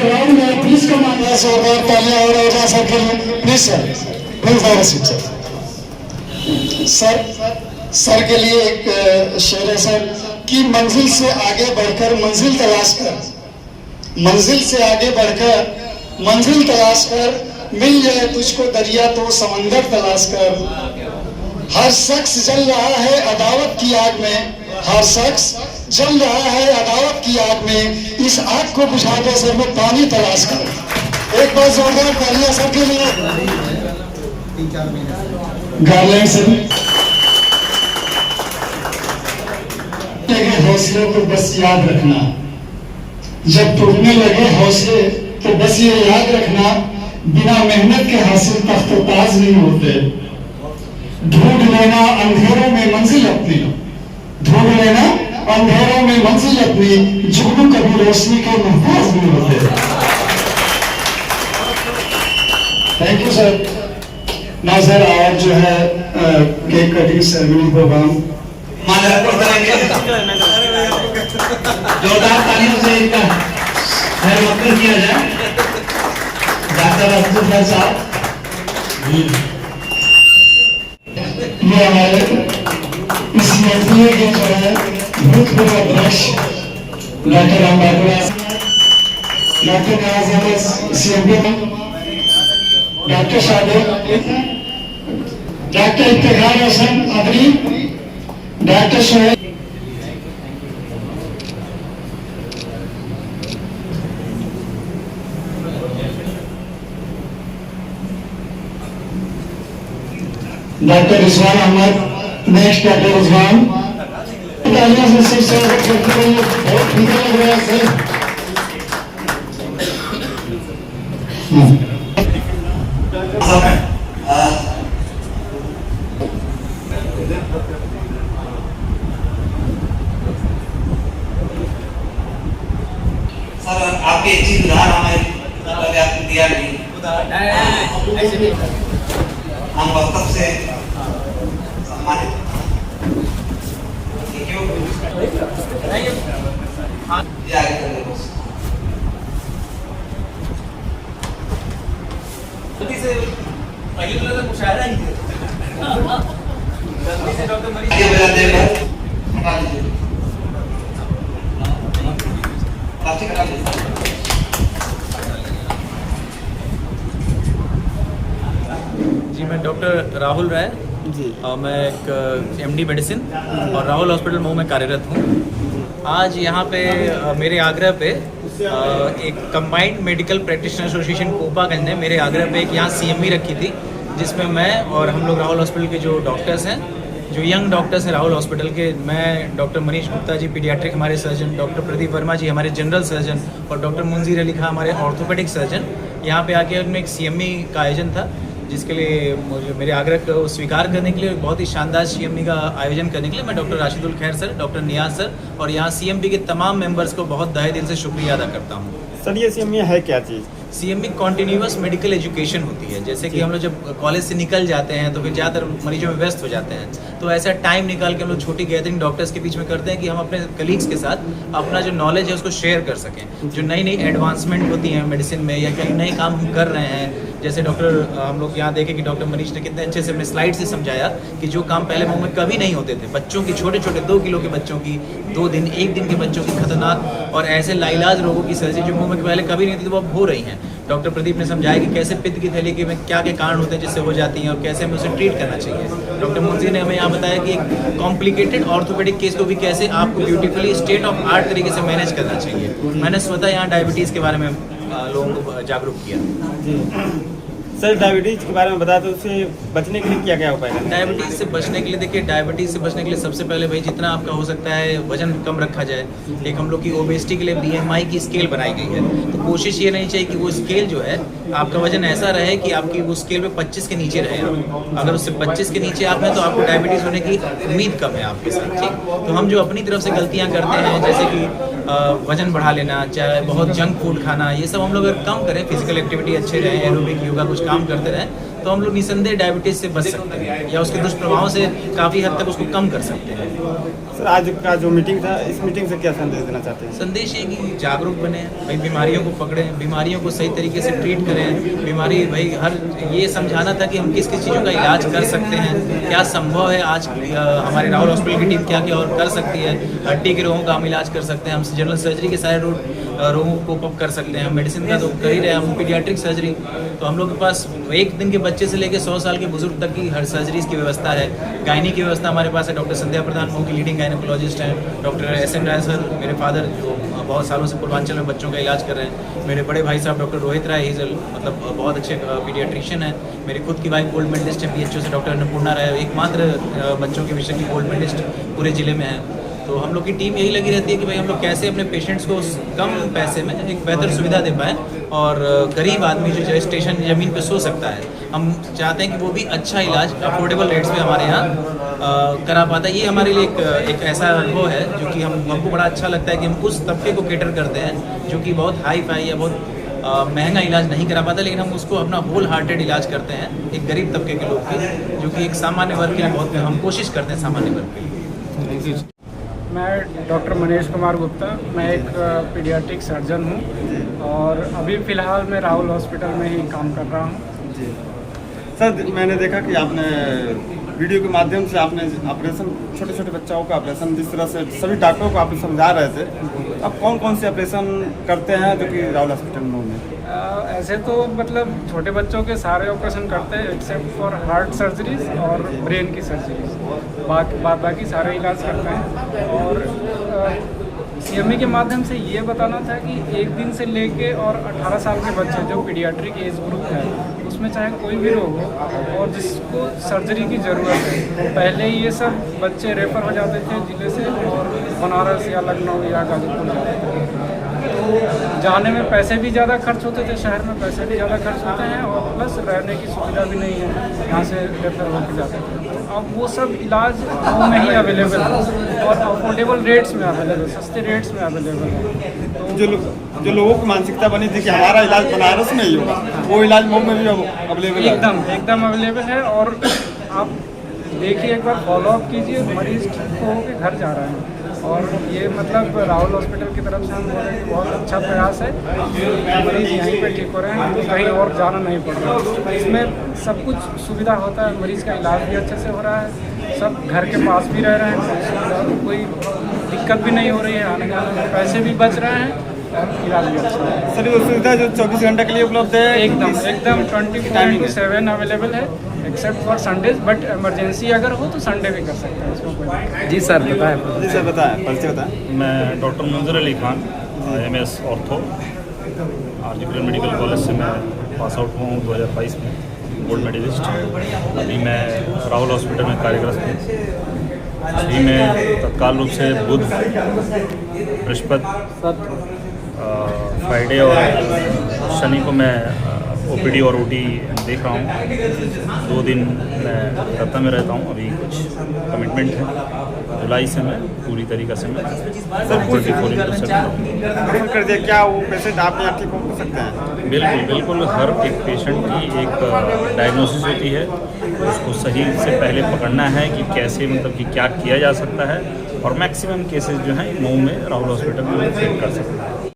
Sir round में please come on yes और तालियां और ओझा सर के लिए please sir please have a seat sir sir के लिए एक शेर है सर कि मंजिल से आगे बढ़कर मंजिल तलाश कर, मंजिल से आगे बढ़कर मंजिल तलाश कर, मिल जाए तुझको दरिया तो समंदर तलाश कर। हर शख्स जल रहा है अदावत की आग में, हर शख्स जल रहा है अदावत की आग में, इस आग को बुझा दे सर में पानी तलाश कर। एक बार जोरदार तालियां सर के लिए। गार्लैंड सर हौसले को बस याद रखना, जब टूटने लगे हौसले तो बस ये याद रखना, बिना मेहनत के हासिल तख्त ताज नहीं होते। ढूंढ लेना अंधेरों में मंजिल अपनी, ढूंढ लेना अंधेरों में मंजिल अपनी, जुगनू कभी रोशनी के मुहताज नहीं होते। Thank you sir. ना सर आज जो है केक कटिंग सेरेमनी प्रोग्राम जोरदार तालियों से इनका वेलकम किया जाए। डॉक्टर अब्दुल खान साहब ये हमारे इस एनडीए के जो है भूतपूर्व अध्यक्ष doctor Ambedkar, doctor Nawaz Ahmad CMP, doctor Sadiq, doctor Iftikhar Hasan Adri, doctor Shoaib, doctor Rizwan Ahmad, next doctor Rizwan. तालियों से सिर्फ स्वागत करते हुए बहुत सुंदर लग रहा है सर। सर आपके एक चीज उदाहरण हमें आपने दिया नहीं, हम वास्तव से सम्मानित क्यों ये आगे चले बस जल्दी से पहले तो लगा मुशायरा ही है। जल्दी से डॉक्टर मरीज आगे बढ़ा देगा, हटा दीजिए प्लास्टिक हटा दीजिए। जी मैं डॉक्टर राहुल राय जी, मैं एक एमडी मेडिसिन और राहुल हॉस्पिटल मऊ में कार्यरत हूँ। आज यहाँ पे मेरे आग्रह पे एक combined medical practitioner association Kopaganj ने मेरे आग्रह पे एक यहाँ सीएमई रखी थी, जिसमें मैं और हम लोग राहुल हॉस्पिटल के जो डॉक्टर्स हैं, जो यंग डॉक्टर्स हैं राहुल हॉस्पिटल के, मैं डॉक्टर मनीष गुप्ता जी पीडियाट्रिक हमारे सर्जन, डॉक्टर प्रदीप वर्मा जी हमारे जनरल सर्जन और डॉक्टर मुंजीर अली खां हमारे ऑर्थोपेडिक सर्जन यहाँ पे आके उनमें एक सीएमई का आयोजन था, जिसके लिए मुझे मेरे आग्रह को स्वीकार करने के लिए, बहुत ही शानदार सीएमई का आयोजन करने के लिए मैं डॉक्टर राशिदुल खैर सर, डॉक्टर नियाज सर और यहाँ सीएमपी के तमाम मेंबर्स को बहुत तहे दिल से शुक्रिया अदा करता हूँ। सर ये सीएमई है क्या चीज़? सीएमई कॉन्टिन्यूअस मेडिकल एजुकेशन होती है। जैसे कि हम लोग जब कॉलेज से निकल जाते हैं तो फिर ज़्यादातर मरीजों में व्यस्त हो जाते हैं, तो ऐसा टाइम निकाल के हम लोग छोटी गैदरिंग डॉक्टर्स के बीच में करते हैं कि हम अपने कलीग्स के साथ अपना जो नॉलेज है उसको शेयर कर सकें। जो नई नई एडवांसमेंट होती हैं मेडिसिन में या कहीं नए काम हम कर रहे हैं, जैसे डॉक्टर हम लोग यहाँ देखें कि डॉक्टर मनीष ने कितने अच्छे से अपने स्लाइड से समझाया कि जो काम पहले मुंह में कभी नहीं होते थे, बच्चों की छोटे छोटे 2 किलो के बच्चों की, 2 दिन 1 दिन के बच्चों की खतरनाक और ऐसे लाइलाज रोगों की सर्जरी जो मुंह में पहले कभी नहीं थी, तो वो अब हो रही हैं। डॉक्टर प्रदीप ने समझाया कि कैसे पित्त की थैली के में क्या क्या कारण होते हैं जिससे हो जाती हैं और कैसे हमें उसे ट्रीट करना चाहिए। डॉक्टर मुंजी ने हमें यहाँ बताया कि एक कॉम्प्लिकेटेड ऑर्थोपेडिक केस को भी कैसे आपको ब्यूटीफुली स्टेट ऑफ आर्ट तरीके से मैनेज करना चाहिए। मैंने स्वतः यहाँ डायबिटीज़ के बारे में लोगों को जागरूक किया। सर डायबिटीज के बारे में बता, तो उससे बचने के लिए क्या क्या उपाय करना है? डायबिटीज़ से बचने के लिए देखिए, डायबिटीज़ से बचने के लिए सबसे पहले भाई जितना आपका हो सकता है वजन कम रखा जाए। एक हम लोग की ओबेसिटी के लिए BMI की स्केल बनाई गई है, तो कोशिश ये नहीं चाहिए कि वो स्केल जो है आपका वजन ऐसा रहे कि आपकी वो स्केल पे 25 के नीचे रहे आप। अगर उससे 25 के नीचे आप हैं तो आपको डायबिटीज़ होने की उम्मीद कम है आपके साथ, ठीक। तो हम जो अपनी तरफ से गलतियाँ करते हैं, जैसे कि वजन बढ़ा लेना, चाहे बहुत जंक फूड खाना, ये सब हम लोग अगर कम करें, फिजिकल एक्टिविटी अच्छे रहें, एरोबिक योगा कुछ काम करते रहें, तो हम लोग निसंदेह डायबिटीज से बच सकते हैं या उसके दुष्प्रभावों से काफ़ी हद तक उसको कम कर सकते हैं। सर आज का जो मीटिंग था, इस मीटिंग से क्या संदेश देना चाहते हैं? संदेश ये कि जागरूक बने भाई, बीमारियों को पकड़ें, बीमारियों को सही तरीके से ट्रीट करें। बीमारी भाई हर ये समझाना था कि हम किस किस चीज़ों का इलाज कर सकते हैं, क्या संभव है। आज हमारे राहुल हॉस्पिटल की टीम क्या क्या और कर सकती है। हड्डी के रोगों का हम इलाज कर सकते हैं, हम जनरल सर्जरी के सारे रोगों को कोप अप कर सकते हैं, हम मेडिसिन का तो कर ही रहे हैं, हम पीडियाट्रिक सर्जरी। तो हम लोग के पास 1 दिन के बच्चे से लेकर 100 साल के बुजुर्ग तक की हर सर्जरीज की व्यवस्था है। गायनी की व्यवस्था हमारे पास है, डॉक्टर संध्या प्रधान मऊ की लीडिंग गायनोकोलॉजिस्ट हैं। डॉक्टर SN राय सर मेरे फादर जो बहुत सालों से पूर्वांचल में बच्चों का इलाज कर रहे हैं। मेरे बड़े भाई साहब डॉक्टर रोहित राय हिजल मतलब बहुत अच्छे पीडियाट्रिशियन हैं। मेरी खुद की वाइफ गोल्ड मेडलिस्ट है PHO से, डॉक्टर अन्नपूर्णा राय एकमात्र बच्चों के विषय की गोल्ड मेडलिस्ट पूरे ज़िले में है। तो हम लोग की टीम यही लगी रहती है कि भाई हम लोग कैसे अपने पेशेंट्स को कम पैसे में एक बेहतर सुविधा दे पाएँ और गरीब आदमी जो स्टेशन ज़मीन पे सो सकता है, हम चाहते हैं कि वो भी अच्छा इलाज अफोर्डेबल रेट्स में हमारे यहाँ करा पाता है। ये हमारे लिए एक ऐसा अनुभव है जो कि हमको बड़ा अच्छा लगता है कि हम उस तबके को कैटर करते हैं जो कि बहुत हाई फाई या बहुत महंगा इलाज नहीं करा पाता, लेकिन हम उसको अपना होल हार्टेड इलाज करते हैं एक गरीब तबके के लोग की, जो कि एक सामान्य वर्ग के लिए बहुत हम कोशिश करते हैं सामान्य वर्ग के लिए। मैं डॉक्टर मनीष कुमार गुप्ता, मैं एक पीडियाट्रिक सर्जन हूँ और अभी फ़िलहाल मैं राहुल हॉस्पिटल में ही काम कर रहा हूँ। जी सर, मैंने देखा कि आपने वीडियो के माध्यम से आपने ऑपरेशन, छोटे छोटे बच्चों का ऑपरेशन, जिस तरह से सभी डॉक्टरों को आप समझा रहे थे, अब कौन कौन से ऑपरेशन करते हैं जो कि राहुल हॉस्पिटल में? ऐसे तो मतलब छोटे बच्चों के सारे ऑपरेशन करते हैं एक्सेप्ट फॉर हार्ट सर्जरीज और ब्रेन की सर्जरीज, बाकी सारे इलाज करते हैं। और CME के माध्यम से ये बताना था कि 1 दिन से लेके और 18 साल के बच्चे जो पीडियाट्रिक एज ग्रुप है, उसमें चाहे कोई भी रोग हो और जिसको सर्जरी की ज़रूरत है, पहले ये सब बच्चे रेफ़र हो जाते थे जिले से और बनारस या लखनऊ या गाजीपुर जाते थे। तो जाने में पैसे भी ज़्यादा खर्च होते थे, शहर में पैसे भी ज़्यादा खर्च होते हैं और प्लस रहने की सुविधा भी नहीं है, यहाँ से रेफर होकर जाते थे। अब वो सब इलाज गाँव में ही अवेलेबल है और अफोर्डेबल रेट्स में अवेलेबल, सस्ते रेट्स में अवेलेबल है। तो जो लोगों की मानसिकता बनी थी कि हमारा इलाज बनारस में ही होगा, वो इलाज मऊ में भी अवेलेबल है, एकदम अवेलेबल है। और आप देखिए, एक बार फॉलोअप कीजिए, मरीज ठीक होकर घर जा रहे हैं। और ये मतलब राहुल हॉस्पिटल की तरफ से हम बोल रहे हैं कि बहुत अच्छा प्रयास है, मरीज यहीं पे ठीक हो रहे हैं, तो कहीं और जाना नहीं पड़ रहा। इसमें सब कुछ सुविधा होता है, मरीज़ का इलाज भी अच्छे से हो रहा है, सब घर के पास भी रह रहे हैं, कोई दिक्कत भी नहीं हो रही है, आने जाने में पैसे भी बच रहे हैं और इलाज भी अच्छा है। सर, वो सुविधा जो 24 घंटे के लिए उपलब्ध है, एकदम 24/7 अवेलेबल है except for Sundays, but emergency अगर हो तो संडे भी कर सकते हैं, इसमें कोई। जी सर बताएं। जी सर बताएं, परिचय बताएं। मैं doctor Munzar Ali Khan, MS ortho, RG medical college से मैं पास आउट हुआ हूँ 2022 में, गोल्ड मेडलिस्ट। अभी मैं राहुल हॉस्पिटल में कार्यरत हूँ। अभी मैं तत्काल रूप से बुध, बृहस्पति, फ्राइडे और शनि को मैं OPD और OT देख रहा हूँ। 2 दिन मैं कलकत्ता में रहता हूँ, अभी कुछ कमिटमेंट है। जुलाई से मैं पूरी तरीक़े से मैं सर 44 कर दिया, क्या वो पेशेंट आपने यहाँ ठीक हो सकते हैं? बिल्कुल हर एक पेशेंट की एक डायग्नोसिस होती है, उसको सही से पहले पकड़ना है कि कैसे मतलब कि क्या किया जा सकता है, और मैक्सिमम केसेस जो हैं मऊ में राहुल हॉस्पिटल में ट्रीट कर सकते हैं।